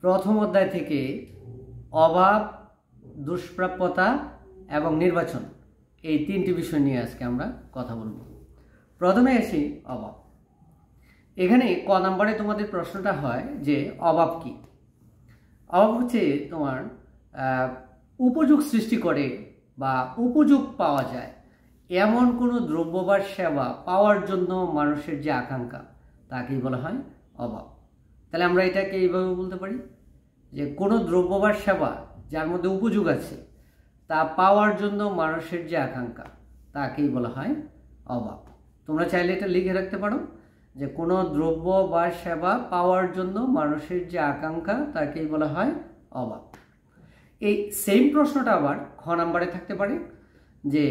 প্রথম অধ্যায় থেকে অভাব, দুষ্প্রাপ্যতা এবং নির্বাচন এই তিনটি বিষয় নিয়ে আজকে আমরা কথা বলব। প্রথমে আসি অভাব। এখানে ক নম্বরে তোমাদের প্রশ্নটা হয় যে অভাব কি? অভাব হচ্ছে তোমার উপযোগ সৃষ্টি করে বা উপযোগ পাওয়া যায় এমন কোনো দ্রব্য বা সেবা পাওয়ার জন্য মানুষের যে আকাঙ্ক্ষা তাকেই বলা হয় অভাব। তাহলে আমরা এটাকে এইভাবে বলতে পারি যে কোনো দ্রব্য বা সেবা যার মধ্যে উপযোগ আছে তা পাওয়ার জন্য মানুষের যে আকাঙ্ক্ষা তাকেই বলা হয় অভাব। তোমরা চাইলে এটা লিখে রাখতে পারো যে কোনো দ্রব্য বা সেবা পাওয়ার জন্য মানুষের যে আকাঙ্ক্ষা তাকেই বলা হয় অভাব। এই সেম প্রশ্নটা আবার খ নম্বরে থাকতে পারে যে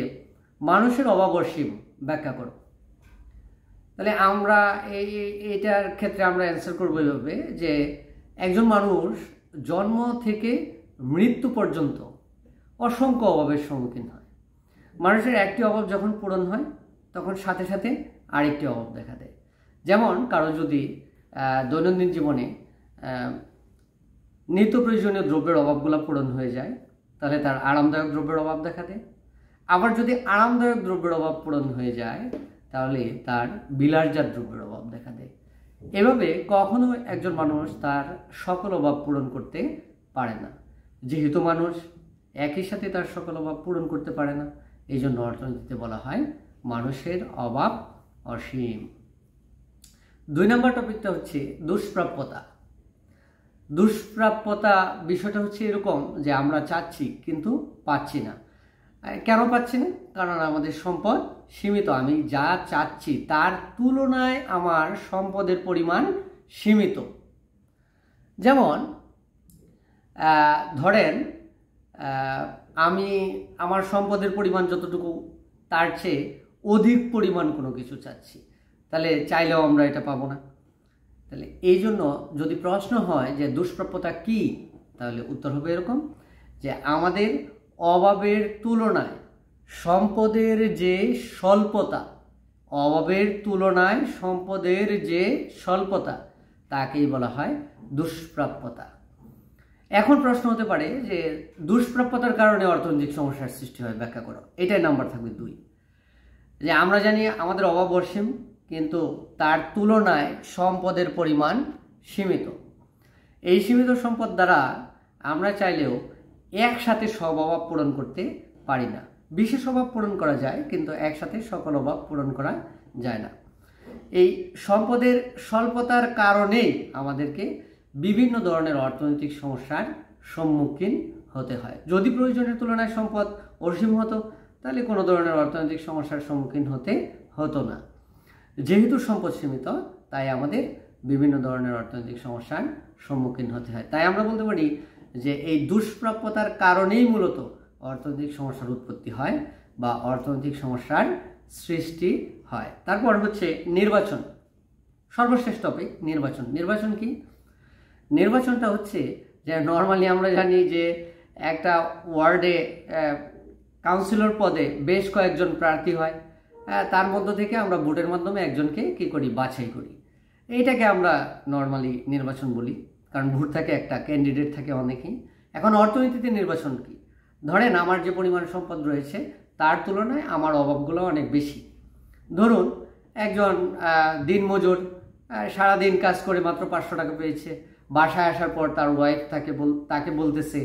মানুষের অভাব অসীম, ব্যাখ্যা করো। তাহলে আমরা এইটার ক্ষেত্রে আমরা অ্যান্সার করবো এইভাবে যে একজন মানুষ জন্ম থেকে মৃত্যু পর্যন্ত অসংখ্য অভাবের সম্মুখীন হয়। মানুষের একটি অভাব যখন পূরণ হয় তখন সাথে সাথে আরেকটি অভাব দেখা দেয়। যেমন কারো যদি দৈনন্দিন জীবনে নিত্য প্রয়োজনীয় দ্রব্যের অভাবগুলো পূরণ হয়ে যায় তাহলে তার আরামদায়ক দ্রব্যের অভাব দেখা দেয়। আবার যদি আরামদায়ক দ্রব্যের অভাব পূরণ হয়ে যায় তাহলে তার বিলাসজাত দ্রব্যের অভাব দেখা দেয়। এভাবে কখনো একজন মানুষ তার সকল অভাব পূরণ করতে পারে না। যেহেতু মানুষ একই সাথে তার সকল অভাব পূরণ করতে পারে না, এই জন্য অর্থনীতিতে বলা হয় মানুষের অভাব অসীম। 2 নম্বর টপিকটা হচ্ছে দুষ্প্রাপ্যতা। দুষ্প্রাপ্যতা বিষয়টা হচ্ছে এরকম যে আমরা চাচ্ছি কিন্তু পাচ্ছি না। কেন পাচ্ছি না? কারণ আমাদের সম্পদ সীমিত। আমি যা চাচ্ছি তার তুলনায় আমার সম্পদের পরিমাণ সীমিত। যেমন ধরেন আমি আমার সম্পদের পরিমাণ যতটুকু তার চেয়ে অধিক পরিমাণ কোনো কিছু চাচ্ছি, তাহলে চাইলেও আমরা এটা পাবো না। তাহলে এই জন্য যদি প্রশ্ন হয় যে দুষ্প্রাপ্যতা কি, তাহলে উত্তর হবে এরকম যে আমাদের অভাবের তুলনায় সম্পদের যে স্বল্পতা, অভাবের তুলনায় সম্পদের যে স্বল্পতা তাকেই বলা হয় দুষ্প্রাপ্যতা। এখন প্রশ্ন হতে পারে যে দুষ্প্রাপ্যতার কারণে অর্থনৈতিক সমস্যার সৃষ্টি হয়, ব্যাখ্যা করো। এটাই নাম্বার থাকবে 2। যে আমরা জানি আমাদের অভাব অসীম কিন্তু তার তুলনায় সম্পদের পরিমাণ সীমিত। এই সীমিত সম্পদ দ্বারা আমরা চাইলেও একসাথে সব অভাব পূরণ করতে পারি না। বিশেষ অভাব পূরণ করা যায় কিন্তু একসাথে সকল অভাব পূরণ করা যায় না। এই সম্পদের স্বল্পতার কারণেই আমাদেরকে বিভিন্ন ধরনের অর্থনৈতিক সমস্যার সম্মুখীন হতে হয়। যদি প্রয়োজনের তুলনায় সম্পদ অসীম হতো তাহলে কোনো ধরনের অর্থনৈতিক সমস্যার সম্মুখীন হতে হতো না। যেহেতু সম্পদ সীমিত তাই আমাদের বিভিন্ন ধরনের অর্থনৈতিক সমস্যার সম্মুখীন হতে হয়। তাই আমরা বলতে পারি যে এই দুষ্প্রাপ্যতার কারণেই মূলত অর্থনৈতিক সমস্যার উৎপত্তি হয় বা অর্থনৈতিক সমস্যার সৃষ্টি হয়। তারপর হচ্ছে নির্বাচন, সর্বশেষ টপিক নির্বাচন। নির্বাচন কি? নির্বাচনটা হচ্ছে যে নর্মালি আমরা জানি যে একটা ওয়ার্ডে কাউন্সিলর পদে বেশ কয়েকজন প্রার্থী হয়, তার মধ্য থেকে আমরা ভোটের মাধ্যমে একজনকে কি করি, বাছাই করি। এইটাকে আমরা নর্মালি নির্বাচন বলি, কারণ ভোট থাকে একটা, ক্যান্ডিডেট থাকে অনেকেই। এখন অর্থনীতিতে নির্বাচন কি? ধরেন আমার যে পরিমাণ সম্পদ রয়েছে তার তুলনায় আমার অভাবগুলো অনেক বেশি। ধরুন একজন দিনমজুর সারাদিন কাজ করে মাত্র 500 টাকা পেয়েছে। বাসায় আসার পর তার ওয়াইফ তাকে বলতেছে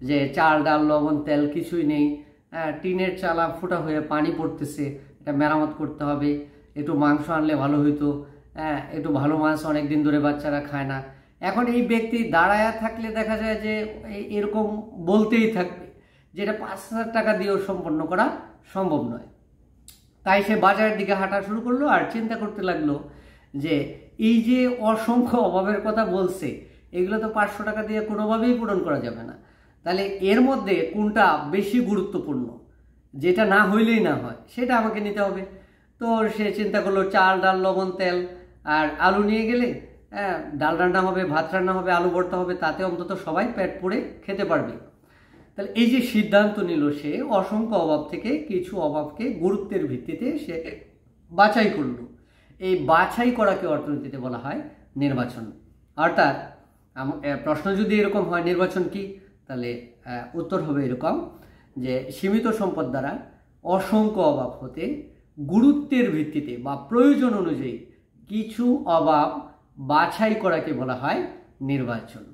যে চাল ডাল লবণ তেল কিছুই নেই, টিনের চালা ফুটা হয়ে পানি পড়তেছে, এটা মেরামত করতে হবে, একটু মাংস আনলে ভালো হইতো, একটু ভালো মাছ অনেক দিন ধরে বাচ্চারা খায় না। এখন এই ব্যক্তি দাঁড়ায়া থাকলে দেখা যায় যে এরকম বলতেই থাকবে যেটা 5000 টাকা দিয়েও সম্পন্ন করা সম্ভব নয়। তাই সে বাজারের দিকে হাঁটা শুরু করলো আর চিন্তা করতে লাগলো যে এই যে অসংখ্য অভাবের কথা বলছে এগুলো তো 500 টাকা দিয়ে কোনোভাবেই পূরণ করা যাবে না। তাহলে এর মধ্যে কোনটা বেশি গুরুত্বপূর্ণ, যেটা না হইলেই না হয় সেটা আমাকে নিতে হবে। তো সে চিন্তা করলো চাল ডাল লবণ তেল আর আলু নিয়ে গেলে ডাল রান্না হবে, ভাত রান্না হবে, আলু ভর্তা হবে, তাতে অন্তত সবাই পেট পুড়ে খেতে পারবে। তাহলে এই যে সিদ্ধান্ত নিল, সে অসংখ্য অভাব থেকে কিছু অভাবকে গুরুত্বের ভিত্তিতে সে বাছাই করলো। এই বাছাই করাকে অর্থনীতিতে বলা হয় নির্বাচন। অর্থাৎ প্রশ্ন যদি এরকম হয় নির্বাচন কি, তাহলে উত্তর হবে এরকম যে সীমিত সম্পদ দ্বারা অসংখ্য অভাব হতে গুরুত্বের ভিত্তিতে বা প্রয়োজন অনুযায়ী কিছু অভাব বাছাই করাকে বলা হয় নির্বাচন।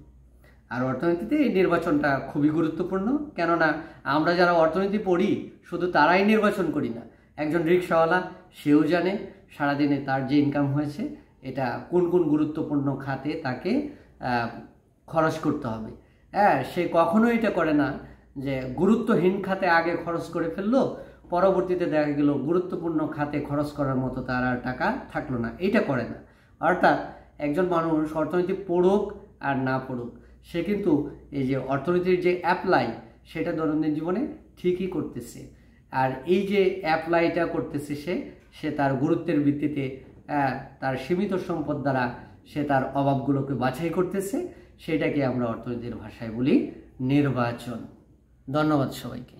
আর অর্থনীতিতে এই নির্বাচনটা খুবই গুরুত্বপূর্ণ, কেননা আমরা যারা অর্থনীতি পড়ি শুধু তারাই নির্বাচন করি না। একজন রিক্সাওয়ালা সেও জানে সারাদিনে তার যে ইনকাম হয়েছে এটা কোন কোন গুরুত্বপূর্ণ খাতে তাকে খরচ করতে হবে। হ্যাঁ, সে কখনো এটা করে না যে গুরুত্বহীন খাতে আগে খরচ করে ফেললো, পরবর্তীতে দেখা গেল গুরুত্বপূর্ণ খাতে খরচ করার মতো তার আর টাকা থাকলো না, এটা করে না। অর্থাৎ একজন মানুষ অর্থনীতি পড়ুক আর না পড়ুক, সে কিন্তু এই যে অর্থনীতির যে অ্যাপ্লাই সেটা দৈনন্দিন জীবনে ঠিকই করতেছে। আর এই যে অ্যাপ্লাইটা করতেছে সে তার গুরুত্বের ভিত্তিতে তার সীমিত সম্পদ দ্বারা সে তার অভাবগুলোকে বাছাই করতেছে, সেটাকে আমরা অর্থনীতির ভাষায় বলি নির্বাচন। ধন্যবাদ সবাইকে।